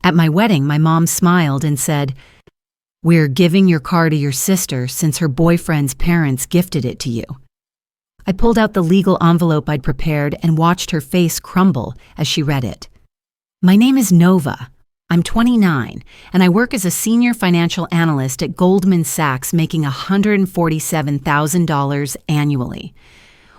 At my wedding, my mom smiled and said, "We're giving your car to your sister since her boyfriend's parents gifted it to you." I pulled out the legal envelope I'd prepared and watched her face crumble as she read it. "My name is Nova. I'm 29, and I work as a senior financial analyst at Goldman Sachs, making $147,000 annually.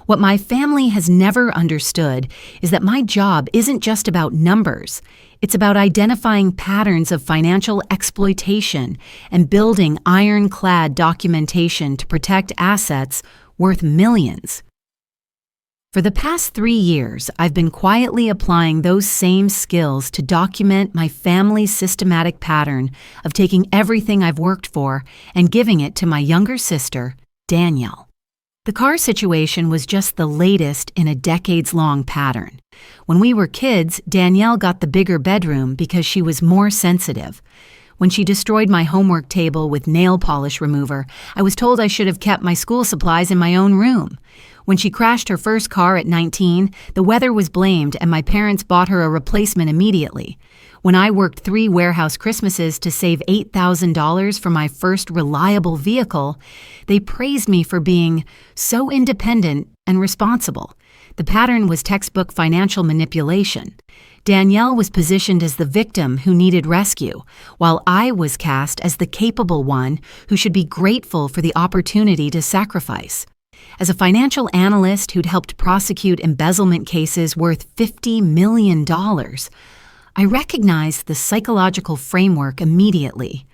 What my family has never understood is that my job isn't just about numbers. It's about identifying patterns of financial exploitation and building ironclad documentation to protect assets worth millions. For the past 3 years, I've been quietly applying those same skills to document my family's systematic pattern of taking everything I've worked for and giving it to my younger sister, Danielle. The car situation was just the latest in a decades-long pattern. When we were kids, Danielle got the bigger bedroom because she was more sensitive. When she destroyed my homework table with nail polish remover, I was told I should have kept my school supplies in my own room. When she crashed her first car at 19, the weather was blamed and my parents bought her a replacement immediately. When I worked 3 warehouse Christmases to save $8,000 for my first reliable vehicle, they praised me for being so independent and responsible. The pattern was textbook financial manipulation. Danielle was positioned as the victim who needed rescue, while I was cast as the capable one who should be grateful for the opportunity to sacrifice. As a financial analyst who'd helped prosecute embezzlement cases worth $50 million, I recognized the psychological framework immediately.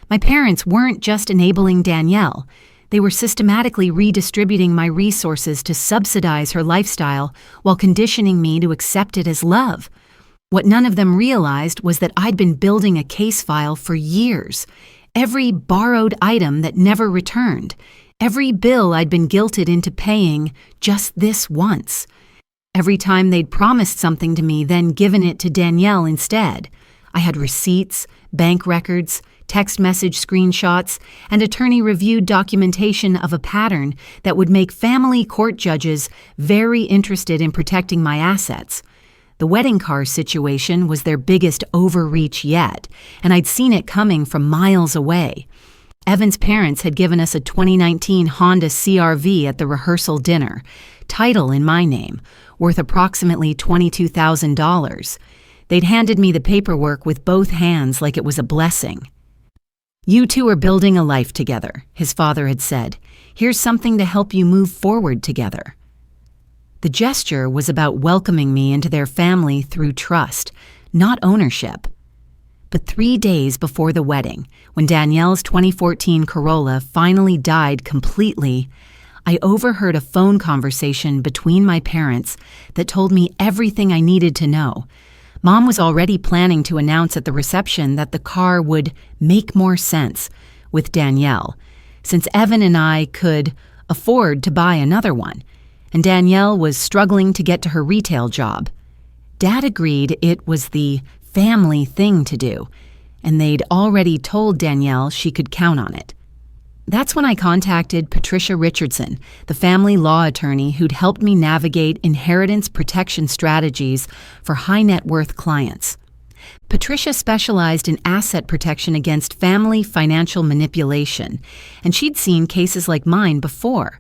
My parents weren't just enabling Danielle. They were systematically redistributing my resources to subsidize her lifestyle while conditioning me to accept it as love. What none of them realized was that I'd been building a case file for years. Every borrowed item that never returned. Every bill I'd been guilted into paying just this once. Every time they'd promised something to me, then given it to Danielle instead. I had receipts, bank records, text message screenshots, and attorney-reviewed documentation of a pattern that would make family court judges very interested in protecting my assets. The wedding car situation was their biggest overreach yet, and I'd seen it coming from miles away. Evan's parents had given us a 2019 Honda CR-V at the rehearsal dinner, title in my name, worth approximately $22,000. They'd handed me the paperwork with both hands like it was a blessing. "You two are building a life together," his father had said. "Here's something to help you move forward together." The gesture was about welcoming me into their family through trust, not ownership. But 3 days before the wedding, when Danielle's 2014 Corolla finally died completely, I overheard a phone conversation between my parents that told me everything I needed to know. Mom was already planning to announce at the reception that the car would make more sense with Danielle, since Evan and I could afford to buy another one, and Danielle was struggling to get to her retail job. Dad agreed it was the family thing to do, and they'd already told Danielle she could count on it. That's when I contacted Patricia Richardson, the family law attorney who'd helped me navigate inheritance protection strategies for high-net-worth clients. Patricia specialized in asset protection against family financial manipulation, and she'd seen cases like mine before.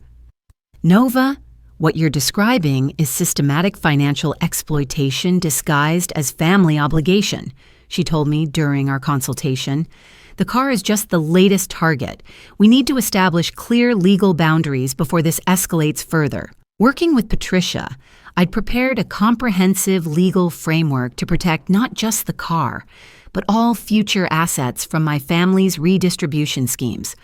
"Nova, what you're describing is systematic financial exploitation disguised as family obligation," she told me during our consultation. "The car is just the latest target. We need to establish clear legal boundaries before this escalates further." Working with Patricia, I'd prepared a comprehensive legal framework to protect not just the car, but all future assets from my family's redistribution schemes.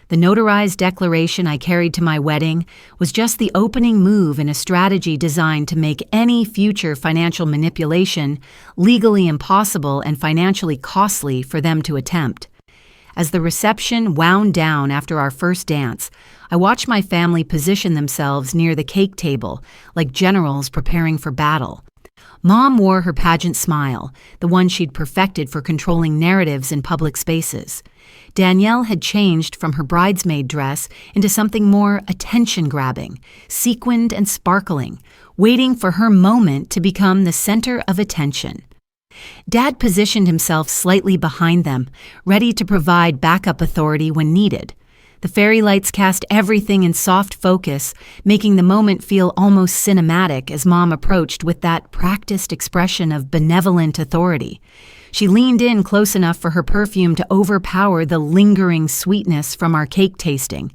The notarized declaration I carried to my wedding was just the opening move in a strategy designed to make any future financial manipulation legally impossible and financially costly for them to attempt. As the reception wound down after our first dance, I watched my family position themselves near the cake table, like generals preparing for battle. Mom wore her pageant smile, the one she'd perfected for controlling narratives in public spaces. Danielle had changed from her bridesmaid dress into something more attention-grabbing, sequined and sparkling, waiting for her moment to become the center of attention. Dad positioned himself slightly behind them, ready to provide backup authority when needed. The fairy lights cast everything in soft focus, making the moment feel almost cinematic as Mom approached with that practiced expression of benevolent authority. She leaned in close enough for her perfume to overpower the lingering sweetness from our cake tasting,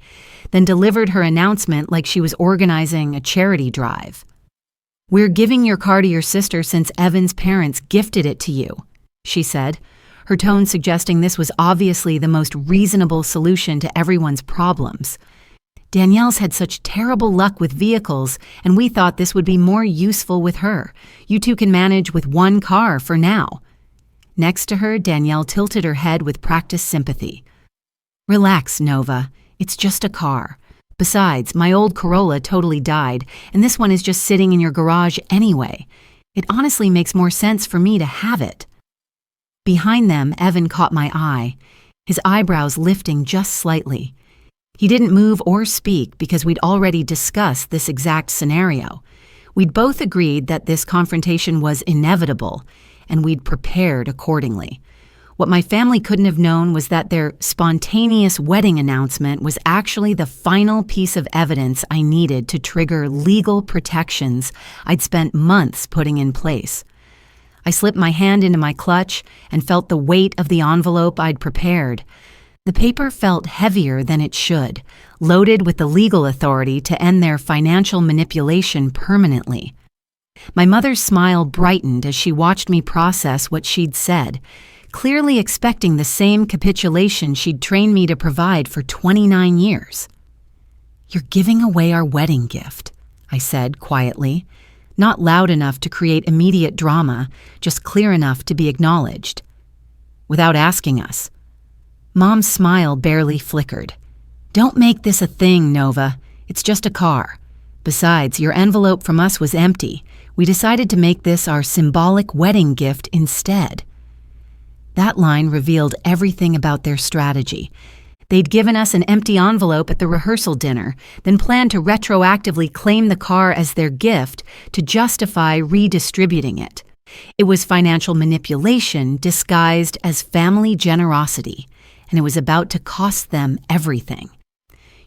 then delivered her announcement like she was organizing a charity drive. "We're giving your car to your sister since Evan's parents gifted it to you," she said, her tone suggesting this was obviously the most reasonable solution to everyone's problems. Danielle's had such terrible luck with vehicles, and we thought this would be more useful with her. You two can manage with one car for now. Next to her, Danielle tilted her head with practiced sympathy. "Relax, Nova. It's just a car. Besides, my old Corolla totally died, and this one is just sitting in your garage anyway. It honestly makes more sense for me to have it." Behind them, Evan caught my eye, his eyebrows lifting just slightly. He didn't move or speak because we'd already discussed this exact scenario. We'd both agreed that this confrontation was inevitable, and we'd prepared accordingly. What my family couldn't have known was that their spontaneous wedding announcement was actually the final piece of evidence I needed to trigger legal protections I'd spent months putting in place. I slipped my hand into my clutch and felt the weight of the envelope I'd prepared. The paper felt heavier than it should, loaded with the legal authority to end their financial manipulation permanently. My mother's smile brightened as she watched me process what she'd said, clearly expecting the same capitulation she'd trained me to provide for 29 years. "You're giving away our wedding gift," I said quietly, not loud enough to create immediate drama, just clear enough to be acknowledged. "Without asking us." Mom's smile barely flickered. "Don't make this a thing, Nova. It's just a car. Besides, your envelope from us was empty. We decided to make this our symbolic wedding gift instead." That line revealed everything about their strategy. They'd given us an empty envelope at the rehearsal dinner, then planned to retroactively claim the car as their gift to justify redistributing it. It was financial manipulation disguised as family generosity, and it was about to cost them everything.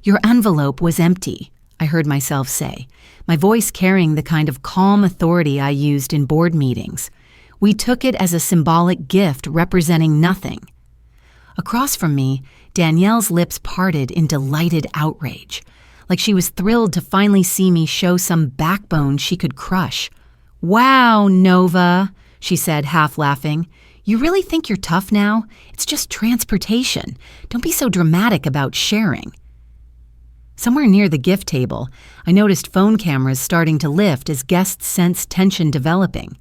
"Your envelope was empty," I heard myself say, my voice carrying the kind of calm authority I used in board meetings. "We took it as a symbolic gift representing nothing." Across from me, Danielle's lips parted in delighted outrage, like she was thrilled to finally see me show some backbone she could crush. "Wow, Nova," she said, half laughing. "You really think you're tough now? It's just transportation. Don't be so dramatic about sharing." Somewhere near the gift table, I noticed phone cameras starting to lift as guests sensed tension developing.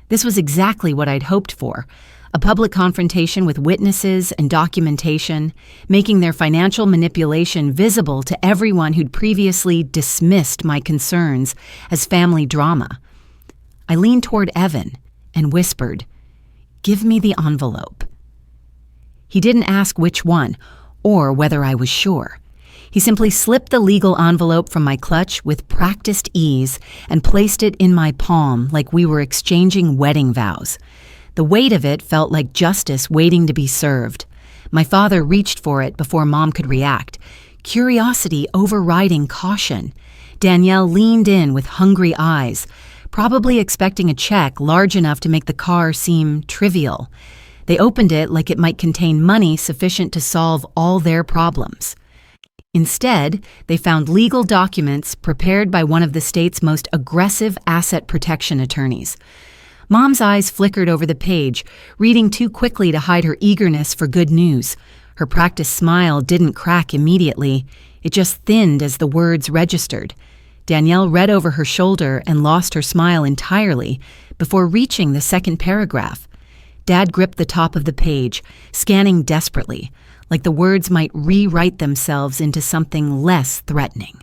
This was exactly what I'd hoped for. A public confrontation with witnesses and documentation, making their financial manipulation visible to everyone who'd previously dismissed my concerns as family drama. I leaned toward Evan and whispered, "Give me the envelope." He didn't ask which one, or whether I was sure. He simply slipped the legal envelope from my clutch with practiced ease and placed it in my palm like we were exchanging wedding vows. The weight of it felt like justice waiting to be served. My father reached for it before Mom could react, curiosity overriding caution. Danielle leaned in with hungry eyes, probably expecting a check large enough to make the car seem trivial. They opened it like it might contain money sufficient to solve all their problems. Instead, they found legal documents prepared by one of the state's most aggressive asset protection attorneys. Mom's eyes flickered over the page, reading too quickly to hide her eagerness for good news. Her practiced smile didn't crack immediately. It just thinned as the words registered. Danielle read over her shoulder and lost her smile entirely before reaching the second paragraph. Dad gripped the top of the page, scanning desperately, like the words might rewrite themselves into something less threatening.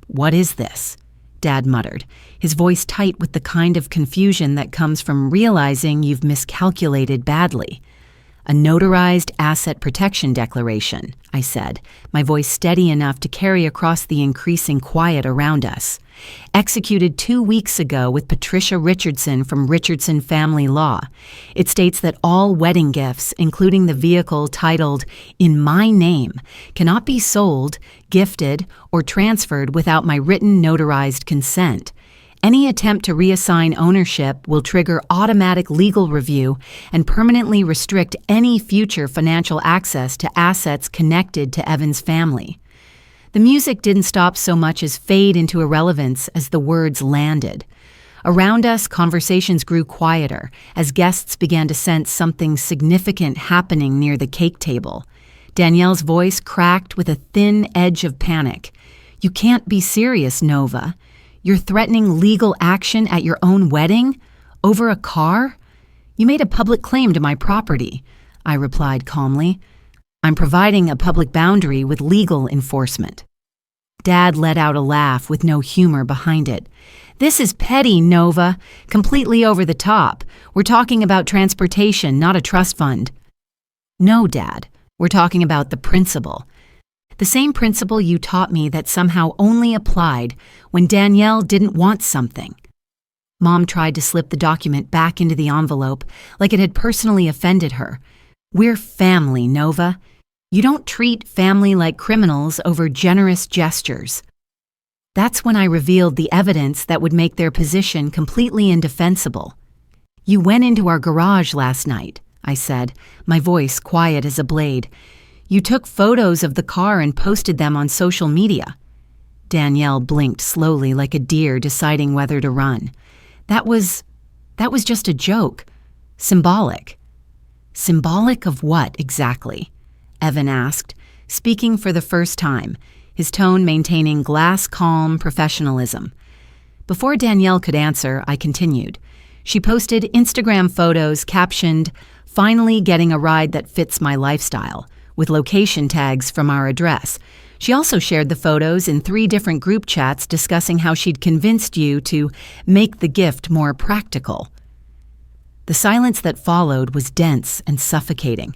"What is this?" Dad muttered, his voice tight with the kind of confusion that comes from realizing you've miscalculated badly. A notarized asset protection declaration, I said, my voice steady enough to carry across the increasing quiet around us. Executed 2 weeks ago with Patricia Richardson from Richardson Family Law. It states that all wedding gifts, including the vehicle titled "In My Name," cannot be sold, gifted, or transferred without my written notarized consent. Any attempt to reassign ownership will trigger automatic legal review and permanently restrict any future financial access to assets connected to Evan's family. The music didn't stop so much as fade into irrelevance as the words landed. Around us, conversations grew quieter as guests began to sense something significant happening near the cake table. Danielle's voice cracked with a thin edge of panic. "You can't be serious, Nova. You're threatening legal action at your own wedding? Over a car? You made a public claim to my property," I replied calmly. "I'm providing a public boundary with legal enforcement." Dad let out a laugh with no humor behind it. "This is petty, Nova. Completely over the top. We're talking about transportation, not a trust fund." "No, Dad. We're talking about the principle. The same principle you taught me that somehow only applied when Danielle didn't want something." Mom tried to slip the document back into the envelope like it had personally offended her. "We're family, Nova. You don't treat family like criminals over generous gestures." That's when I revealed the evidence that would make their position completely indefensible. "You went into our garage last night," I said, my voice quiet as a blade. "You took photos of the car and posted them on social media." Danielle blinked slowly like a deer deciding whether to run. That was just a joke. Symbolic." "Symbolic of what, exactly?" Evan asked, speaking for the first time, his tone maintaining glass-calm professionalism. Before Danielle could answer, I continued. She posted Instagram photos captioned, "Finally getting a ride that fits my lifestyle," with location tags from our address. She also shared the photos in 3 different group chats discussing how she'd convinced you to make the gift more practical. The silence that followed was dense and suffocating.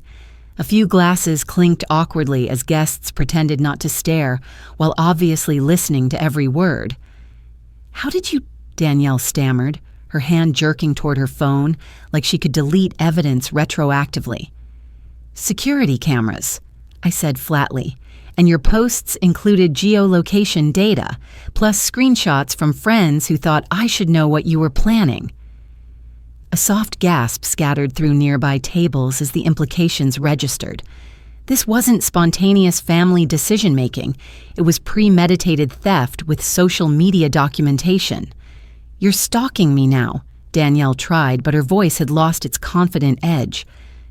A few glasses clinked awkwardly as guests pretended not to stare while obviously listening to every word. "How did you—" Danielle stammered, her hand jerking toward her phone like she could delete evidence retroactively. "Security cameras," I said flatly, "and your posts included geolocation data, plus screenshots from friends who thought I should know what you were planning." A soft gasp scattered through nearby tables as the implications registered. This wasn't spontaneous family decision-making. It was premeditated theft with social media documentation. "You're stalking me now," Danielle tried, but her voice had lost its confident edge.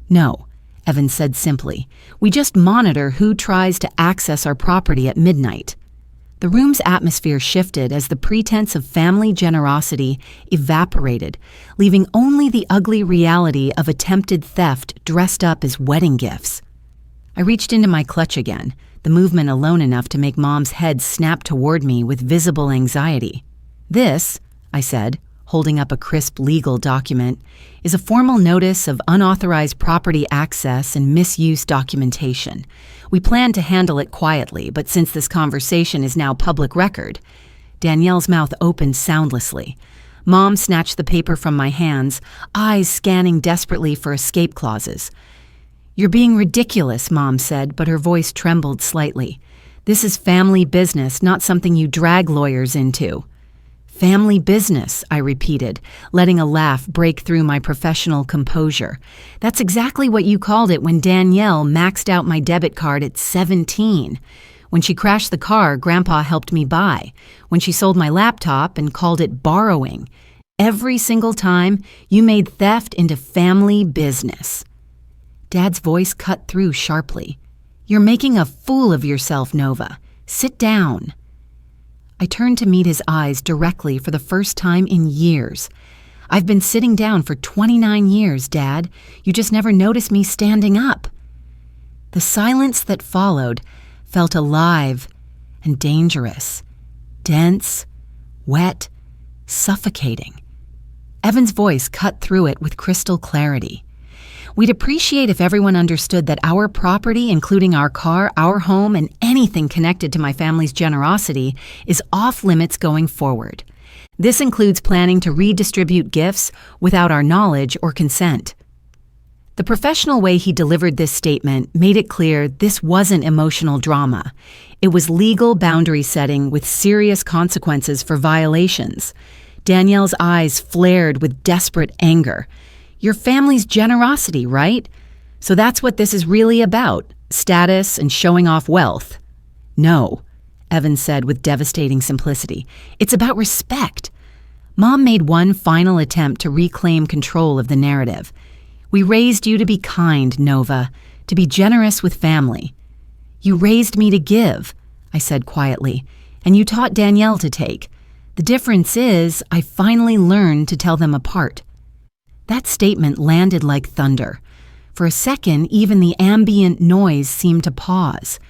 "No," Evan said simply. "We just monitor who tries to access our property at midnight." The room's atmosphere shifted as the pretense of family generosity evaporated, leaving only the ugly reality of attempted theft dressed up as wedding gifts. I reached into my clutch again, the movement alone enough to make Mom's head snap toward me with visible anxiety. "This," I said, holding up a crisp legal document, "is a formal notice of unauthorized property access and misuse documentation. We plan to handle it quietly, but since this conversation is now public record..." Danielle's mouth opened soundlessly. Mom snatched the paper from my hands, eyes scanning desperately for escape clauses. "You're being ridiculous," Mom said, but her voice trembled slightly. "This is family business, not something you drag lawyers into." "Family business," I repeated, letting a laugh break through my professional composure. "That's exactly what you called it when Danielle maxed out my debit card at 17. When she crashed the car Grandpa helped me buy. When she sold my laptop and called it borrowing. Every single time, you made theft into family business." Dad's voice cut through sharply. "You're making a fool of yourself, Nova. Sit down." I turned to meet his eyes directly for the first time in years. "I've been sitting down for 29 years, Dad. You just never noticed me standing up." The silence that followed felt alive and dangerous, dense, wet, suffocating. Evan's voice cut through it with crystal clarity. We'd appreciate if everyone understood that our property, including our car, our home, and anything connected to my family's generosity, is off limits going forward. This includes planning to redistribute gifts without our knowledge or consent." The professional way he delivered this statement made it clear this wasn't emotional drama. It was legal boundary setting with serious consequences for violations. Danielle's eyes flared with desperate anger. "Your family's generosity, right? So that's what this is really about, status and showing off wealth." "No," Evan said with devastating simplicity. "It's about respect." Mom made one final attempt to reclaim control of the narrative. "We raised you to be kind, Nova, to be generous with family." "You raised me to give," I said quietly, "and you taught Danielle to take. The difference is I finally learned to tell them apart." That statement landed like thunder. For a second, even the ambient noise seemed to pause.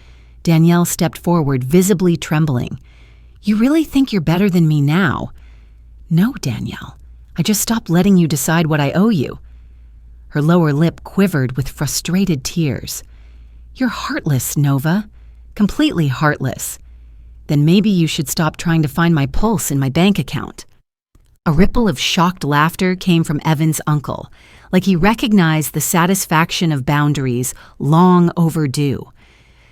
Danielle stepped forward, visibly trembling. "You really think you're better than me now?" "No, Danielle. I just stopped letting you decide what I owe you." Her lower lip quivered with frustrated tears. "You're heartless, Nova. Completely heartless. Then maybe you should stop trying to find my pulse in my bank account." A ripple of shocked laughter came from Evan's uncle, like he recognized the satisfaction of boundaries long overdue.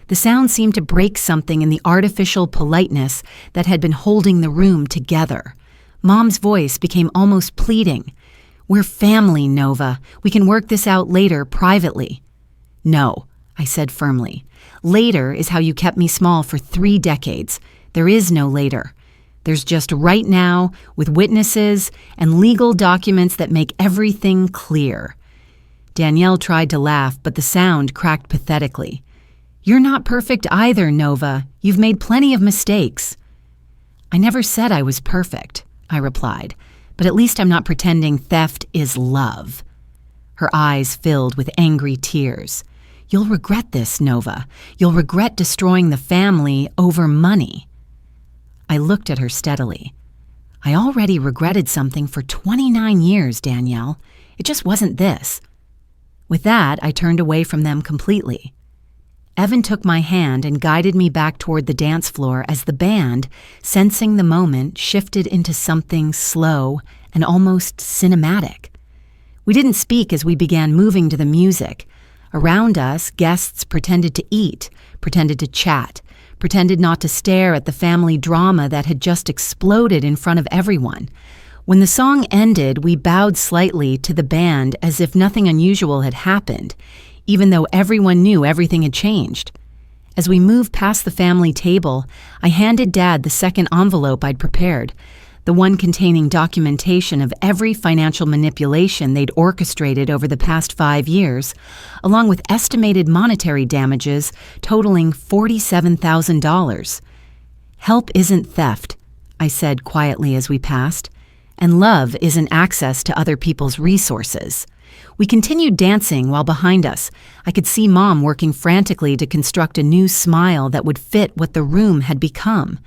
The sound seemed to break something in the artificial politeness that had been holding the room together. Mom's voice became almost pleading. "We're family, Nova. We can work this out later, privately." "No," I said firmly. "Later is how you kept me small for 3 decades. There is no later. There's just right now, with witnesses and legal documents that make everything clear." Danielle tried to laugh, but the sound cracked pathetically. "You're not perfect either, Nova. You've made plenty of mistakes." "I never said I was perfect," I replied, "but at least I'm not pretending theft is love." Her eyes filled with angry tears. "You'll regret this, Nova. You'll regret destroying the family over money." I looked at her steadily. "I already regretted something for 29 years, Danielle. It just wasn't this." With that, I turned away from them completely. Evan took my hand and guided me back toward the dance floor as the band, sensing the moment, shifted into something slow and almost cinematic. We didn't speak as we began moving to the music. Around us, guests pretended to eat, pretended to chat, pretended not to stare at the family drama that had just exploded in front of everyone. When the song ended, we bowed slightly to the band as if nothing unusual had happened, even though everyone knew everything had changed. As we moved past the family table, I handed Dad the second envelope I'd prepared, the one containing documentation of every financial manipulation they'd orchestrated over the past 5 years, along with estimated monetary damages totaling $47,000. "Help isn't theft," I said quietly as we passed, "and love isn't access to other people's resources." We continued dancing while behind us, I could see Mom working frantically to construct a new smile that would fit what the room had become.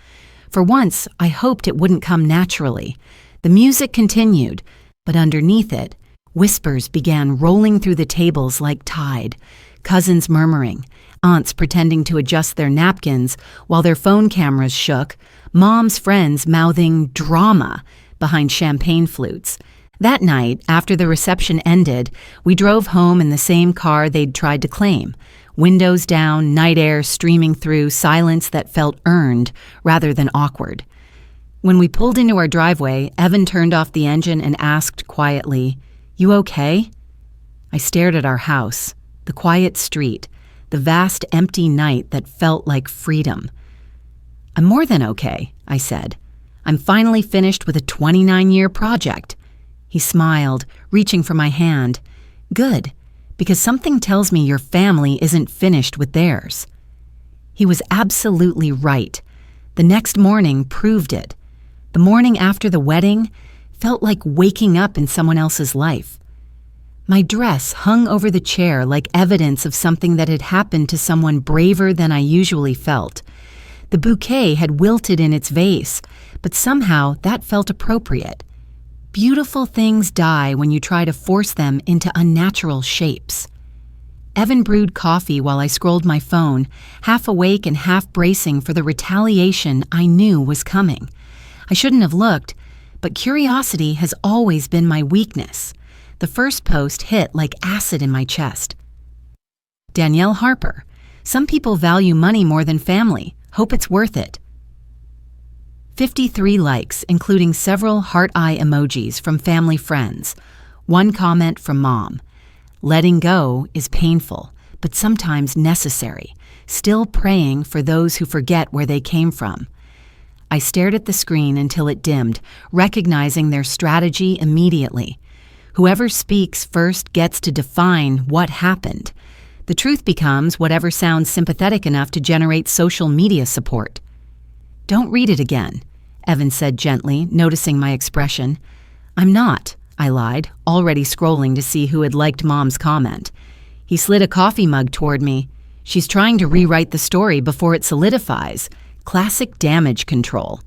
For once, I hoped it wouldn't come naturally. The music continued, but underneath it, whispers began rolling through the tables like tide, cousins murmuring, aunts pretending to adjust their napkins while their phone cameras shook, Mom's friends mouthing drama behind champagne flutes. That night, after the reception ended, we drove home in the same car they'd tried to claim. Windows down, night air streaming through, silence that felt earned rather than awkward. When we pulled into our driveway, Evan turned off the engine and asked quietly, "You okay?" I stared at our house, the quiet street, the vast empty night that felt like freedom. "I'm more than okay," I said. "I'm finally finished with a 29-year project." He smiled, reaching for my hand. "Good. Because something tells me your family isn't finished with theirs." He was absolutely right. The next morning proved it. The morning after the wedding felt like waking up in someone else's life. My dress hung over the chair like evidence of something that had happened to someone braver than I usually felt. The bouquet had wilted in its vase, but somehow that felt appropriate. Beautiful things die when you try to force them into unnatural shapes. Evan brewed coffee while I scrolled my phone, half awake and half bracing for the retaliation I knew was coming. I shouldn't have looked, but curiosity has always been my weakness. The first post hit like acid in my chest. Danielle Harper. Some people value money more than family. Hope it's worth it. 53 likes, including several heart-eye emojis from family friends. One comment from Mom. Letting go is painful, but sometimes necessary. Still praying for those who forget where they came from. I stared at the screen until it dimmed, recognizing their strategy immediately. Whoever speaks first gets to define what happened. The truth becomes whatever sounds sympathetic enough to generate social media support. Don't read it again, Evan said gently, noticing my expression. I'm not, I lied, already scrolling to see who had liked Mom's comment. He slid a coffee mug toward me. She's trying to rewrite the story before it solidifies. Classic damage control.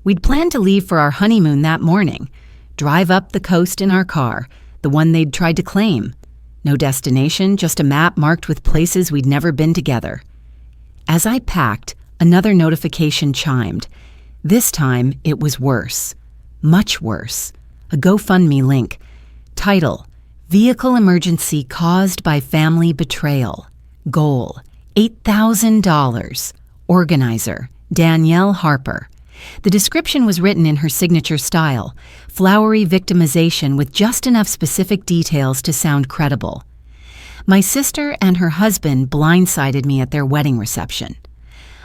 We'd planned to leave for our honeymoon that morning. Drive up the coast in our car, the one they'd tried to claim. No destination, just a map marked with places we'd never been together. As I packed, another notification chimed. This time, it was worse. Much worse. A GoFundMe link. Title: Vehicle Emergency Caused by Family Betrayal. Goal: $8,000. Organizer: Danielle Harper. The description was written in her signature style, flowery victimization with just enough specific details to sound credible. My sister and her husband blindsided me at their wedding reception.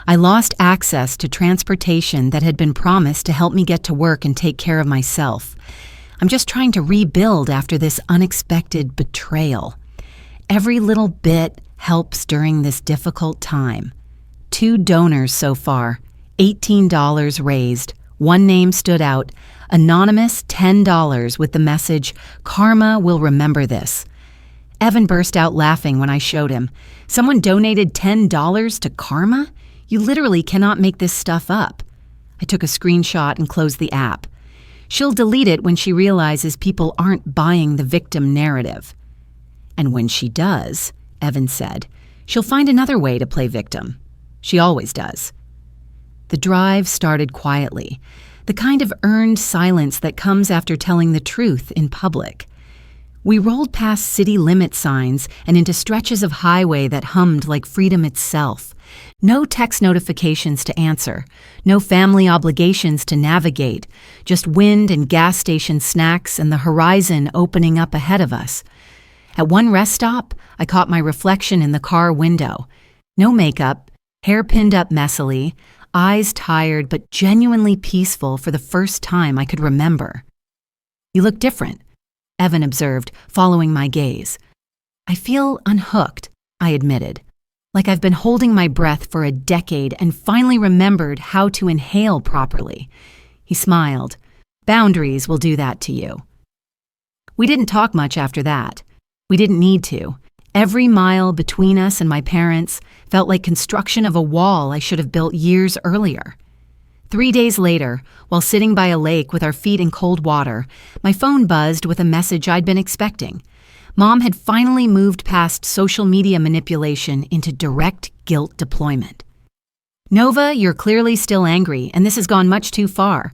I lost access to transportation that had been promised to help me get to work and take care of myself. I'm just trying to rebuild after this unexpected betrayal. Every little bit helps during this difficult time. 2 donors so far. $18 raised. One name stood out. Anonymous, $10 with the message, "Karma will remember this." Evan burst out laughing when I showed him. Someone donated $10 to Karma? You literally cannot make this stuff up. I took a screenshot and closed the app. She'll delete it when she realizes people aren't buying the victim narrative. And when she does, Evan said, she'll find another way to play victim. She always does. The drive started quietly, the kind of earned silence that comes after telling the truth in public. We rolled past city limit signs and into stretches of highway that hummed like freedom itself. No text notifications to answer, no family obligations to navigate, just wind and gas station snacks and the horizon opening up ahead of us. At one rest stop, I caught my reflection in the car window. No makeup, hair pinned up messily, eyes tired but genuinely peaceful for the first time I could remember. You look different, Evan observed, following my gaze. I feel unhooked, I admitted, like I've been holding my breath for a decade and finally remembered how to inhale properly. He smiled. Boundaries will do that to you. We didn't talk much after that. We didn't need to. Every mile between us and my parents felt like construction of a wall I should have built years earlier. 3 days later, while sitting by a lake with our feet in cold water, my phone buzzed with a message I'd been expecting. Mom had finally moved past social media manipulation into direct guilt deployment. Nova, you're clearly still angry, and this has gone much too far.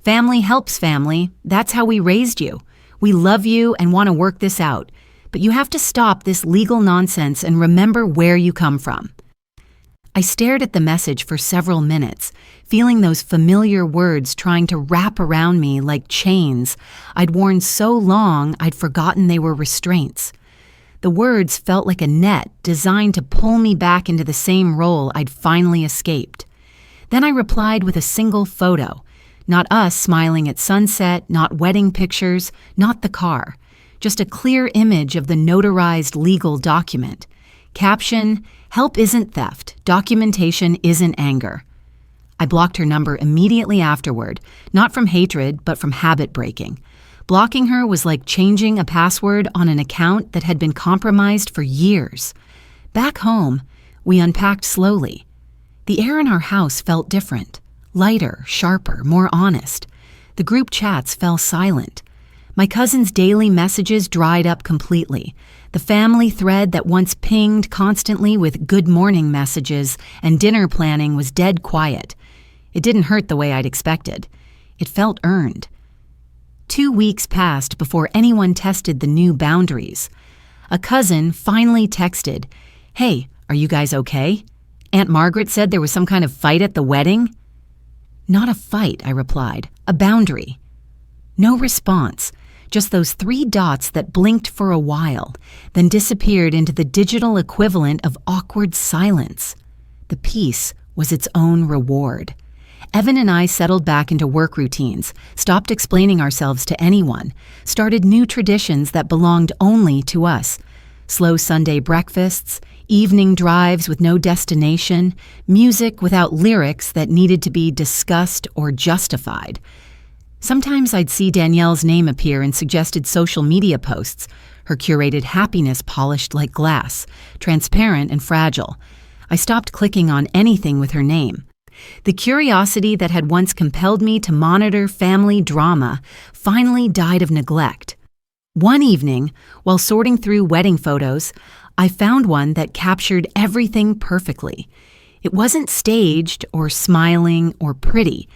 Family helps family. That's how we raised you. We love you and want to work this out. But you have to stop this legal nonsense and remember where you come from. I stared at the message for several minutes, feeling those familiar words trying to wrap around me like chains I'd worn so long I'd forgotten they were restraints. The words felt like a net designed to pull me back into the same role I'd finally escaped. Then I replied with a single photo. Not us smiling at sunset, not wedding pictures, not the car. Just a clear image of the notarized legal document. Caption, help isn't theft, documentation isn't anger. I blocked her number immediately afterward, not from hatred, but from habit breaking. Blocking her was like changing a password on an account that had been compromised for years. Back home, we unpacked slowly. The air in our house felt different, lighter, sharper, more honest. The group chats fell silent. My cousin's daily messages dried up completely. The family thread that once pinged constantly with good morning messages and dinner planning was dead quiet. It didn't hurt the way I'd expected. It felt earned. 2 weeks passed before anyone tested the new boundaries. A cousin finally texted, "Hey, are you guys okay? Aunt Margaret said there was some kind of fight at the wedding." "Not a fight," I replied. "A boundary." No response, just those 3 dots that blinked for a while, then disappeared into the digital equivalent of awkward silence. The peace was its own reward. Evan and I settled back into work routines, stopped explaining ourselves to anyone, started new traditions that belonged only to us. Slow Sunday breakfasts, evening drives with no destination, music without lyrics that needed to be discussed or justified. Sometimes I'd see Danielle's name appear in suggested social media posts, her curated happiness polished like glass, transparent and fragile. I stopped clicking on anything with her name. The curiosity that had once compelled me to monitor family drama finally died of neglect. One evening, while sorting through wedding photos, I found one that captured everything perfectly. It wasn't staged or smiling or pretty.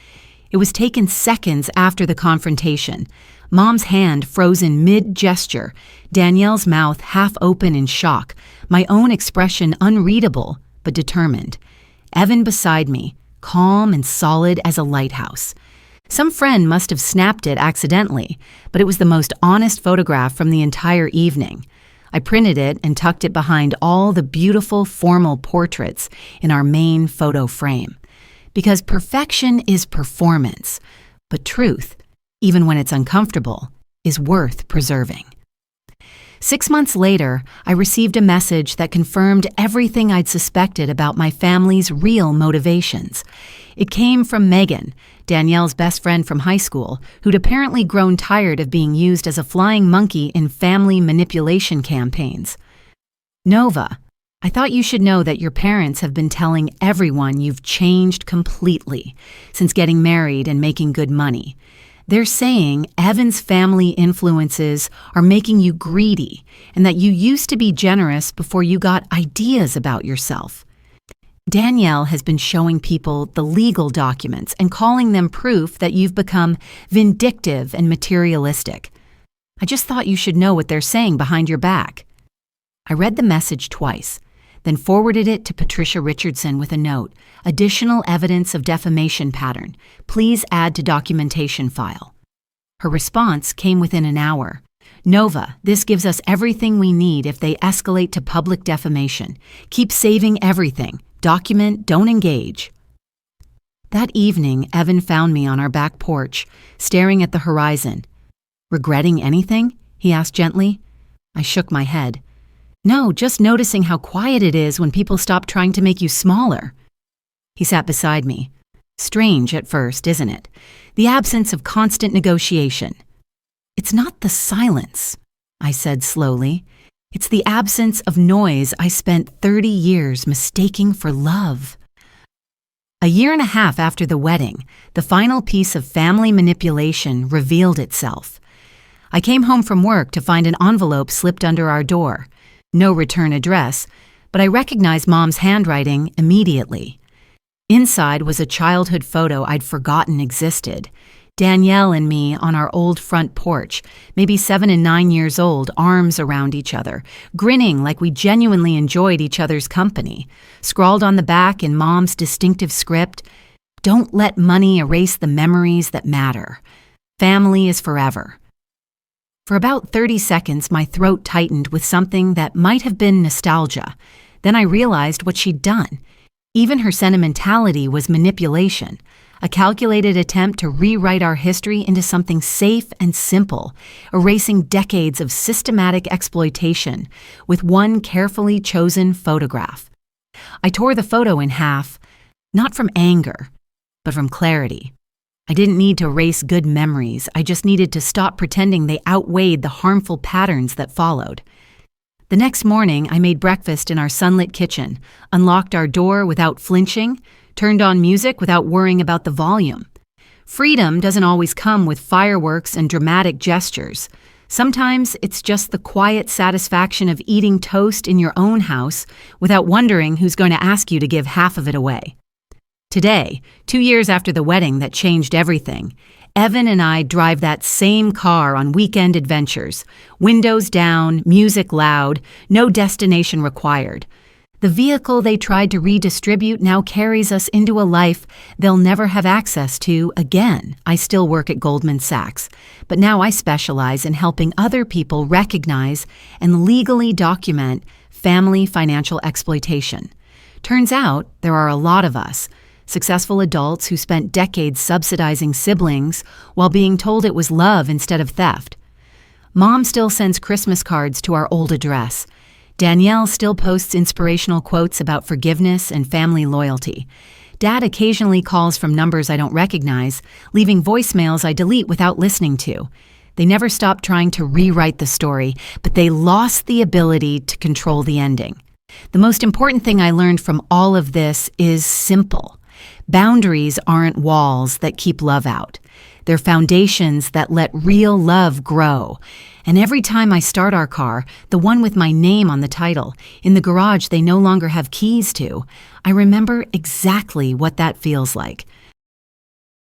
It was taken seconds after the confrontation. Mom's hand frozen mid-gesture, Danielle's mouth half open in shock, my own expression unreadable but determined. Evan beside me, calm and solid as a lighthouse. Some friend must have snapped it accidentally, but it was the most honest photograph from the entire evening. I printed it and tucked it behind all the beautiful formal portraits in our main photo frame. Because perfection is performance, but truth, even when it's uncomfortable, is worth preserving. 6 months later, I received a message that confirmed everything I'd suspected about my family's real motivations. It came from Megan, Danielle's best friend from high school, who'd apparently grown tired of being used as a flying monkey in family manipulation campaigns. "Nova, I thought you should know that your parents have been telling everyone you've changed completely since getting married and making good money. They're saying Evan's family influences are making you greedy and that you used to be generous before you got ideas about yourself. Danielle has been showing people the legal documents and calling them proof that you've become vindictive and materialistic. I just thought you should know what they're saying behind your back." I read the message twice, then forwarded it to Patricia Richardson with a note, "Additional evidence of defamation pattern. Please add to documentation file." Her response came within an hour. "Nova, this gives us everything we need if they escalate to public defamation. Keep saving everything. Document, don't engage." That evening, Evan found me on our back porch, staring at the horizon. "Regretting anything?" he asked gently. I shook my head. "No, just noticing how quiet it is when people stop trying to make you smaller." He sat beside me. "Strange at first, isn't it? The absence of constant negotiation." "It's not the silence," I said slowly. "It's the absence of noise I spent 30 years mistaking for love." A year and a half after the wedding, the final piece of family manipulation revealed itself. I came home from work to find an envelope slipped under our door. No return address, but I recognized Mom's handwriting immediately. Inside was a childhood photo I'd forgotten existed. Danielle and me on our old front porch, maybe 7 and 9 years old, arms around each other, grinning like we genuinely enjoyed each other's company. Scrawled on the back in Mom's distinctive script, "Don't let money erase the memories that matter. Family is forever." For about 30 seconds, my throat tightened with something that might have been nostalgia. Then I realized what she'd done. Even her sentimentality was manipulation, a calculated attempt to rewrite our history into something safe and simple, erasing decades of systematic exploitation with one carefully chosen photograph. I tore the photo in half, not from anger, but from clarity. I didn't need to erase good memories. I just needed to stop pretending they outweighed the harmful patterns that followed. The next morning, I made breakfast in our sunlit kitchen, unlocked our door without flinching, turned on music without worrying about the volume. Freedom doesn't always come with fireworks and dramatic gestures. Sometimes it's just the quiet satisfaction of eating toast in your own house without wondering who's going to ask you to give half of it away. Today, 2 years after the wedding that changed everything, Evan and I drive that same car on weekend adventures, windows down, music loud, no destination required. The vehicle they tried to redistribute now carries us into a life they'll never have access to again. I still work at Goldman Sachs, but now I specialize in helping other people recognize and legally document family financial exploitation. Turns out there are a lot of us, successful adults who spent decades subsidizing siblings while being told it was love instead of theft. Mom still sends Christmas cards to our old address. Danielle still posts inspirational quotes about forgiveness and family loyalty. Dad occasionally calls from numbers I don't recognize, leaving voicemails I delete without listening to. They never stopped trying to rewrite the story, but they lost the ability to control the ending. The most important thing I learned from all of this is simple. Boundaries aren't walls that keep love out. They're foundations that let real love grow. And every time I start our car, the one with my name on the title, in the garage they no longer have keys to, I remember exactly what that feels like.